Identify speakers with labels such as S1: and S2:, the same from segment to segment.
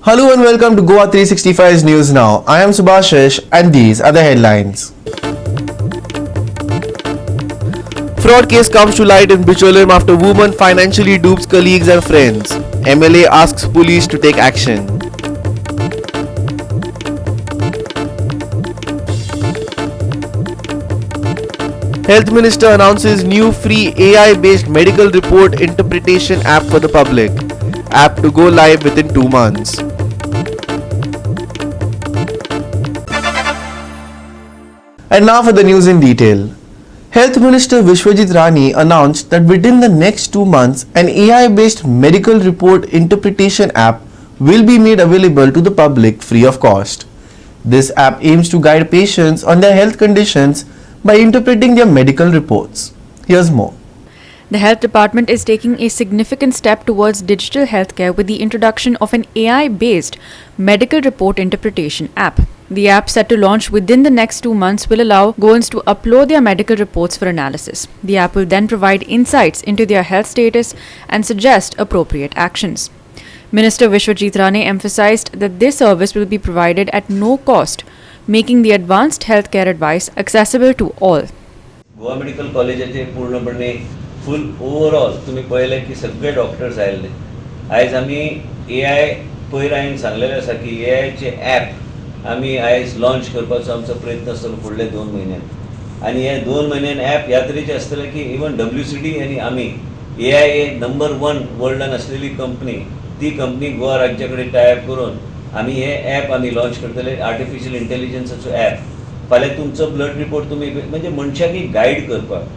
S1: Hello and welcome to Goa 365's News Now. I am Subhashish and these are the headlines. Fraud case comes to light in Bicholim after woman financially dupes colleagues and friends. MLA asks police to take action. Health Minister announces new free AI-based medical report interpretation app for the public. App to go live within 2 months. And now for the news in detail. Health Minister Vishwajit Rani announced that within the next 2 months, an AI-based medical report interpretation app will be made available to the public free of cost. This app aims to guide patients on their health conditions by interpreting their medical reports. Here's more.
S2: The Health Department is taking a significant step towards digital healthcare with the introduction of an AI-based medical report interpretation app. The app, set to launch within the next 2 months, will allow Goans to upload their medical reports for analysis. The app will then provide insights into their health status and suggest appropriate actions. Minister Vishwajit Rane emphasized that this service will be provided at no cost, making the advanced healthcare advice accessible to all.
S3: Goa medical कॉलेजाचे पूर्णपणे full overall तुम्ही पळयले की सगळे doctors आयले. आयज आमी AI पयर हांवें सांगलेलें आसा की AIचे ॲप आमी आयज लॉन्च करपाचो आमचो प्रयत्न आसतलो फुडले 2 म्हयन्यान. आनी हे 2 म्हयन्यान ॲप ह्या तरेचे आसतले की इवन WCD आनी आमी AI नंबर 1 वर्ल्डान आसलेली कंपनी, ती कंपनी गोवा राज्या कडेन टायअप करून आमी हे ॲप आमी लॉन्च करतले. आर्टिफिशियल इंटेलिजन्साचो ॲप फाल्यां तुमचो ब्लड रिपोर्ट तुमी म्हणजे मनशाक गायड करपाक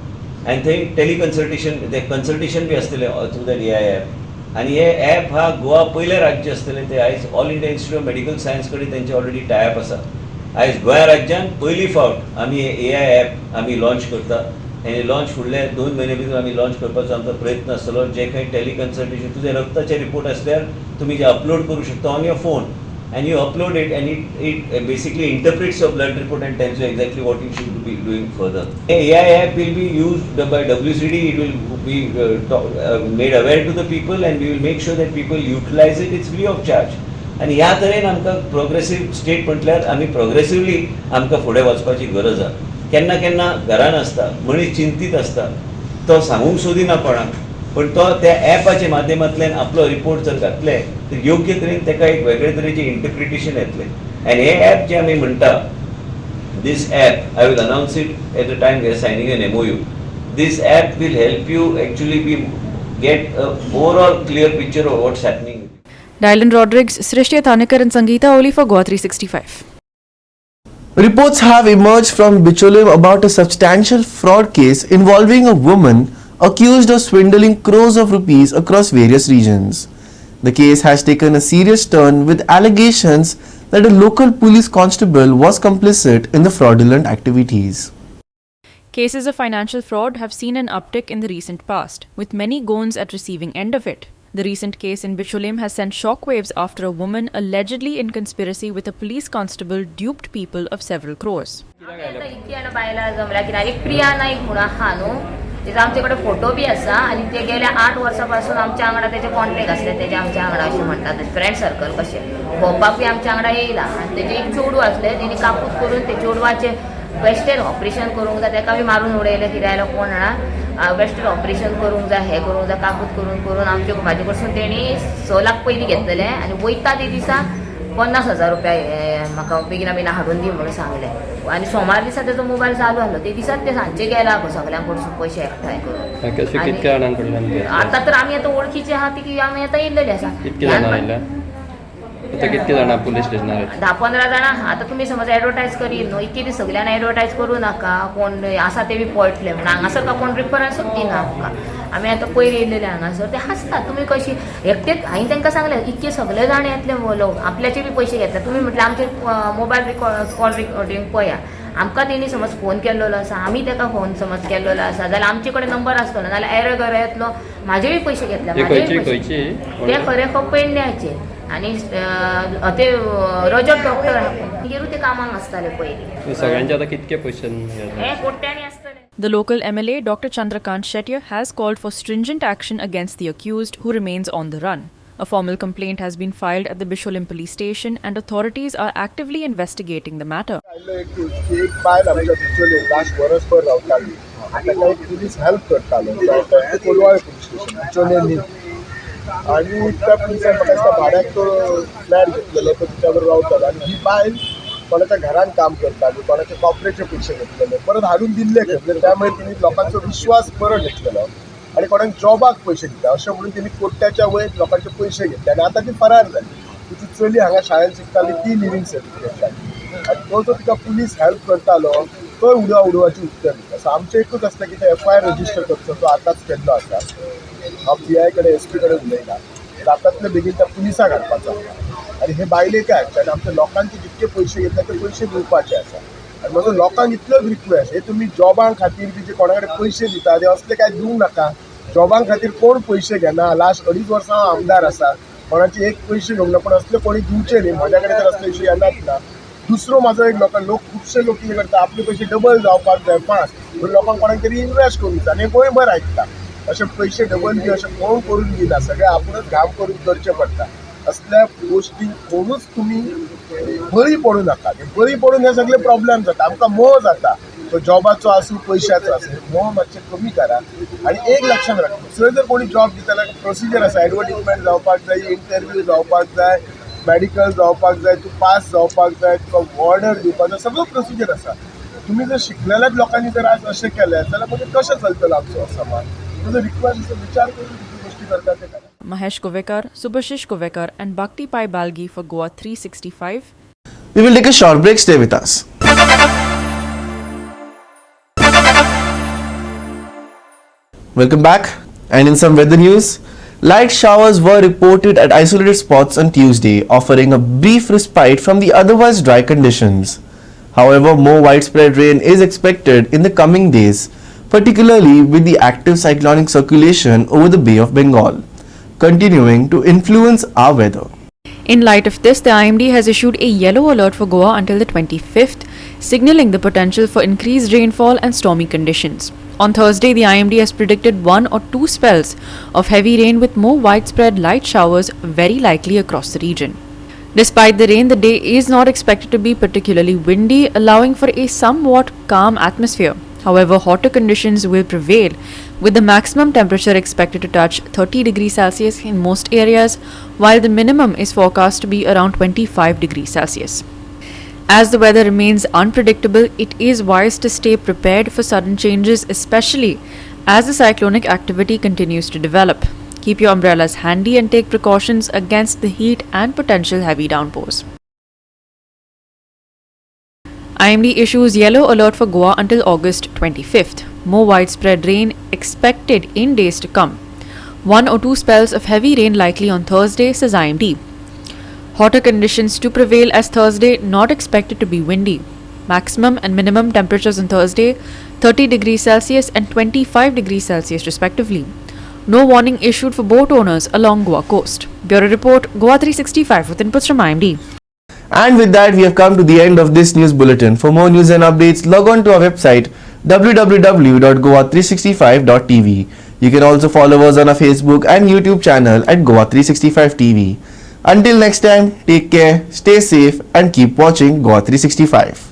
S3: आनी थंय टेलिकन्सल्टेशन ते कन्सल्टेशन बी आसतलें थ्रू दॅट AI ॲप. आनी हे ॲप हा गोवा पयलें राज्य आसतलें ते आयज all India institute of medical science कडेन तेंचे ऑलरेडी टायअप आसा. आयज गोंया राज्यान पयली फावट आमी हे AI ॲप आमी लॉन्च करता आनी लॉन्च फुडले 2 म्हयने भितर आमी लॉन्च करपाचो आमचो प्रयत्न आसतलो. जे काही टेलिकन्सल्टेशन तुजे रक्ताचे रिपोर्ट आसल्यार तुमी जे अपलोड करूं शकता on your phone and you upload it and it basically interprets your blood report and tells you exactly what you should be doing further. AI app will be used by WCD. It will be made aware to the people and we will make sure that people utilize it. It's free of charge. आणि ह्या तरेन आमकां progressive state म्हटल्यार आमी progressively आमकां फुडें वचपाची गरज आसा. केन्ना केन्ना घरान आसता मनीस चिंतीत आसता, तो सांगूंक सोदिना कोणाक, पण तो त्या ॲपाच्या माध्यमांतल्यान आपलो रिपोर्ट जर घातले तर योग्य तरेन ताका एक वेगळे तरेचे इंटरप्रिटेशन येतलें. आनी हे ॲप जे आमी म्हणटा, this app I will announce it at the time we are signing an MOU. This app will help you actually be get a overall clear picture of what's happening.
S2: Dylan Rodrigues, Srishti Thanekar and Sangeeta Oli for Goa 365.
S1: Reports have emerged from Bicholim about a substantial fraud case involving a woman accused of swindling crores of rupees across various regions. The case has taken a serious turn with allegations that a local police constable was complicit in the fraudulent activities.
S2: Cases of financial fraud have seen an uptick in the recent past, with many Goans at receiving end of it. The recent case in Bicholim has sent shockwaves after a woman allegedly in conspiracy with a police constable duped people of several crores.
S4: तिचा आमच्याकडे photo B आसा आणि ते गेल्या 8 वर्सांपासून आमच्या वांगडा त्याचे contact असले. तेजे आमच्या वांगडा अशें म्हणटात फ्रेंड सर्कल कशें भोंवपाक बी आमच्या वांगडा येयला. आनी तेजे एक चेडूं आसलें, तेणी कापूत करून ते चेडवाचें वेस्टेड ऑपरेशन करूंक जाय, ताका बी मारून उडयलें. कितें जालें कोण जाणा, वेस्टेड ऑपरेशन करूंक जाय, हें करूंक जाय, कापूत करून करून आमचे म्हाजे कडसून तेणी 6 लाख पयलीं घेतलेलें आनी वयता ते दिसा 50,000 रुपया म्हाका बेगिना बेगिना हाडून दी म्हणून सांगलें. आनी सोमार दिसा तेजो मोबायल चालू आसलो. ते दिसात ते सांजचे गेला सगळ्यां कडसून पयशे एकठांय करून. आतां तर आमी आतां वळखीचे आहा ती आमी आतां येयल्लेले आसा.
S5: कितके जाणां पुलीस स्टेशनार
S4: 10-15 जाणां. आतां तुमी समज एडवर्टायज करीन न्हू, इतके दीस सगळ्यांना एडवर्टायज करूं नाका, कोण आसा ते बी पळटले म्हणून. हांगासर कोण रिफरन्सूच दिना आमकां. आमी आतां पयर येयलेले हांगासर ते हांसता. तुमी कशी एकटेच, हांवें तांकां सांगलें इतके सगळे जाण येतले लोक, आपल्याचे बी पयशे घेतले. तुमी म्हटलें आमचे मोबायल कॉल रिकॉर्डिंग पळया. आमकां तेणी समज फोन केल्लो आसा, आमी ताका फोन समज केल्लो आसा जाल्यार आमचे कडेन नंबर आसतलो, नाल्यार एरर घर येतलो, म्हाजेय पयशे घेतले. ते खरें खूब पेडण्याचे आनी ते रजत डॉक्टर मागीर ते कामाक आसताले पयलीं.
S5: सगळ्यांचे आतां कितके पयशे
S4: हे कोट्यांनी आसतले.
S2: The local MLA, Dr. Chandrakant Shetty, has called for stringent action against the accused who remains on the run. A formal complaint has been filed at the Bisholim police station and authorities are actively investigating the matter.
S6: एक बायल आमच्या बिचोले last वर्सभर रावताली ताका एक police help करतालो ते Colvale police station बिचोले न्ही आनी त्या पुलिसान म्हाका दिसता भाड्याक तो फ्लॅट घेतलेलो तो तिच्या बरोबर रावतालो आनी ही बायल कोणाच्या घरान काम करताली कोणाचे कॉपरेचे पयशे घेतलेले परत हाडून दिल्ले घेतले त्यामुळे तिने लोकांचो विश्वास बरो घेतलेलो आणि कोणाक जॉबाक पयशे दिता अशें म्हणून तिने कोट्याच्या वयर लोकांचे पयशे घेतले आनी आतां ती फरार जाली तिची चली हांगा शाळेन शिकताली ती लिव्हिंग सर्टिफिकेट जाली आनी तो जो तिका पुलीस हेल्प करतालो तो उडोवपाची उत्तर दिता सो आमचें एकूच आसता की ते FIR रजिस्टर करचो तो आतांच केल्लो आसा हांव PI कडेन SP कडेन उलयता जातातले बेगीन त्या पुलिसाक हाडपाचो आनी हे बायलेक हाडचे आनी आमच्या लोकांचे जितके पयशे घेतले ते पयशे दिवपाचे आसा आनी म्हजो लोकांक इतलोच रिक्वेस्ट हे तुमी जॉबां खातीर बी जे कोणा कडेन पयशे दिता ते असले कांय दिवंक नाका जॉबां खातीर कोण पयशे घेना लास्ट 2.5 वर्सां हांव आमदार आसा कोणाचे एक पयशे घेवंक ना पूण असले कोणी दिवचे न्ही म्हज्या कडेन तर असले इशू येनाच ना दुसरो म्हाजो एक लोक खुबशे लोक कितें करता आपले पयशे डबल जावपाक जाय 5 पूण लोकांक कोणाक तरी इन्वेस्ट करूंक जाय आनी गोंयभर आयकता अशे पयशे डबल बी अशें कोण करून दिना सगळें आपुणूच घाम करून करचें पडटा असल्या गोश्टी कोणूच तुमी बळी पडू नाका बळी पडून हे सगळे प्रॉब्लेम जाता आमकां मोह जाता तो जॉबाचो आसूं पयशाचो आसूं मोह मातशें कमी करा आनी एक लक्षात राखता जर जर कोणी जॉब दिता जाल्यार प्रोसिजर आसा एडवर्टिजमेंट जावपाक जाय इंटरव्यू जावपाक जाय मेडिकल जावपाक जाय तूं पास जावपाक जाय तुका ऑर्डर दिवपाक जाय सगळो प्रोसिजर आसा तुमी जर शिकलेल्याच लोकांनी जर आज अशें केलें जाल्यार मागीर कशें चलतलो आमचो समाज तुजो रिक्वेस्ट विचार करून कितें गोश्टी करता ते करा.
S2: Mahesh Kovekar, Subhashish Kovekar and Bhakti Pai Balgi for Goa 365.
S1: We will take a short break. Stay with us. Welcome back. And in some weather news, light showers were reported at isolated spots on Tuesday, offering a brief respite from the otherwise dry conditions. However, more widespread rain is expected in the coming days, particularly with the active cyclonic circulation over the Bay of Bengal, continuing to influence our weather.
S2: In light of this, the IMD has issued a yellow alert for Goa until the 25th, signaling the potential for increased rainfall and stormy conditions. On Thursday, the IMD has predicted 1 or 2 spells of heavy rain with more widespread light showers very likely across the region. Despite the rain, the day is not expected to be particularly windy, allowing for a somewhat calm atmosphere. However, hotter conditions will prevail, with the maximum temperature expected to touch 30 degrees Celsius in most areas, while the minimum is forecast to be around 25 degrees Celsius. As the weather remains unpredictable, it is wise to stay prepared for sudden changes, especially as the cyclonic activity continues to develop. Keep your umbrellas handy and take precautions against the heat and potential heavy downpours. IMD issues yellow alert for Goa until August 25th. More widespread rain expected in days to come. 1 or 2 spells of heavy rain likely on Thursday, says IMD. Hotter conditions to prevail as Thursday, not expected to be windy. Maximum and minimum temperatures on Thursday, 30 degrees Celsius and 25 degrees Celsius respectively. No warning issued for boat owners along Goa coast. Bureau Report, Goa 365 with inputs from IMD.
S1: And with that, we have come to the end of this news bulletin. For more news and updates, log on to our website www.goa365.tv. You can also follow us on our Facebook and YouTube channel at Goa365TV. Until next time, take care, stay safe and keep watching Goa 365.